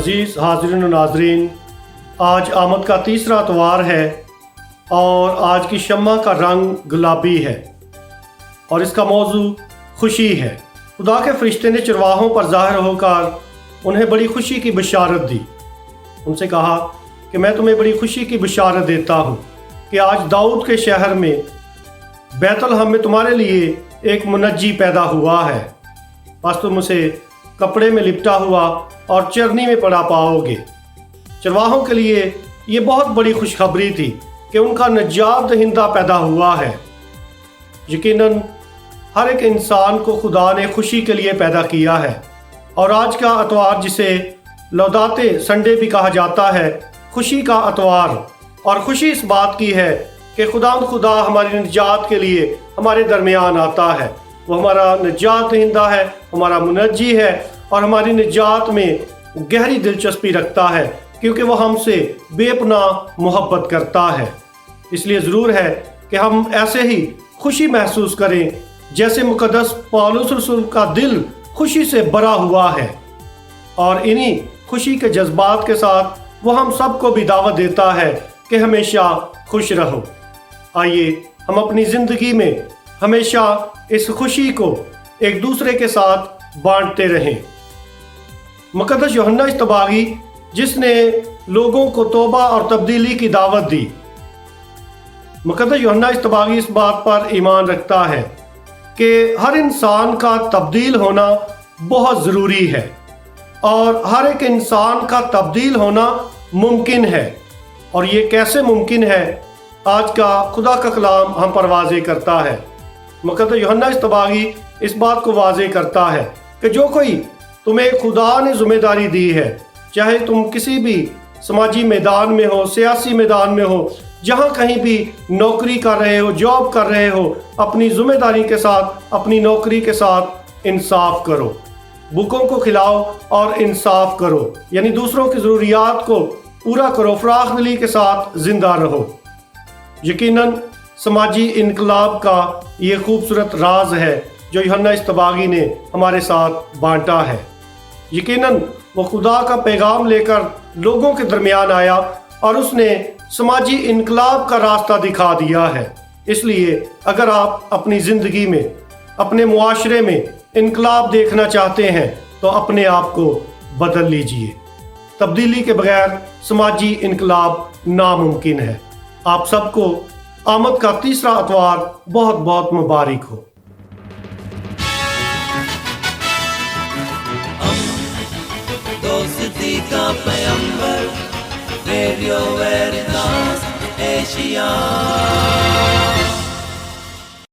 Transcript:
अज़ीज़ हाज़रीन और नाज़रीन, आज आमद का तीसरा इतवार है और आज की शम्मा का रंग गुलाबी है और इसका मौजू खुशी है। खुदा के फरिश्ते ने चरवाहों पर ज़ाहिर होकर उन्हें बड़ी खुशी की बशारत दी। उनसे कहा कि मैं तुम्हें बड़ी खुशी की बशारत देता हूँ कि आज दाऊद के शहर में बैतलहम में तुम्हारे लिए एक मुनज्जी पैदा हुआ है। बस तुम उसे कपड़े में लिपटा हुआ और चरनी में पड़ा पाओगे। चरवाहों के लिए ये बहुत बड़ी खुशखबरी थी कि उनका निजात दहिंदा पैदा हुआ है। यकीनन हर एक इंसान को खुदा ने खुशी के लिए पैदा किया है और आज का अतवार जिसे लौदाते संडे भी कहा जाता है, खुशी का अतवार। और खुशी इस बात की है कि खुदा हमारी निजात के लिए हमारे दरमियान आता है। वो हमारा निजात दहिंदा है, हमारा मुनज्जी है और हमारी निजात में गहरी दिलचस्पी रखता है क्योंकि वो हमसे बेपनाह मोहब्बत करता है। इसलिए ज़रूर है कि हम ऐसे ही खुशी महसूस करें जैसे मुक़द्दस पौलुस रसूल का दिल खुशी से भरा हुआ है। और इन्हीं खुशी के जज्बात के साथ वो हम सबको भी दावत देता है कि हमेशा खुश रहो। आइए हम अपनी ज़िंदगी में हमेशा इस खुशी को एक दूसरे के साथ बांटते रहें। मुक़द्दस यूहन्ना इस्तबागी जिसने लोगों को तौबा और तब्दीली की दावत दी, मुक़द्दस यूहन्ना इस्तबागी इस बात पर ईमान रखता है कि हर इंसान का तब्दील होना बहुत ज़रूरी है और हर एक इंसान का तब्दील होना मुमकिन है। और ये कैसे मुमकिन है, आज का खुदा का कलाम हम पर वाज़े करता है। मुक़द्दस यूहन्ना इस्तबागी इस बात को वाज़े करता है कि जो कोई तुम्हें खुदा ने ज़िम्मेदारी दी है, चाहे तुम किसी भी समाजी मैदान में हो, सियासी मैदान में हो, जहाँ कहीं भी नौकरी कर रहे हो, जॉब कर रहे हो, अपनी ज़िम्मेदारी के साथ, अपनी नौकरी के साथ इंसाफ करो, भूखों को खिलाओ और इंसाफ करो, यानी दूसरों की ज़रूरियात को पूरा करो, फ़राख दिली के साथ ज़िंदा रहो। यकीनन समाजी इनकलाब का ये खूबसूरत राज है जो यूहन्ना इस्तबागी ने हमारे साथ बांटा है। यकीनन वो खुदा का पैगाम लेकर लोगों के दरमियान आया और उसने समाजी इनकलाब का रास्ता दिखा दिया है। इसलिए अगर आप अपनी ज़िंदगी में, अपने मुआशरे में इनकलाब देखना चाहते हैं तो अपने आप को बदल लीजिए। तब्दीली के बगैर समाजी इनकलाब नामुमकिन है। आप सबको आमद का तीसरा अतवार बहुत बहुत मुबारक हो। दोस्ती का पैगंबर, रेडियो वेरितास एशिया।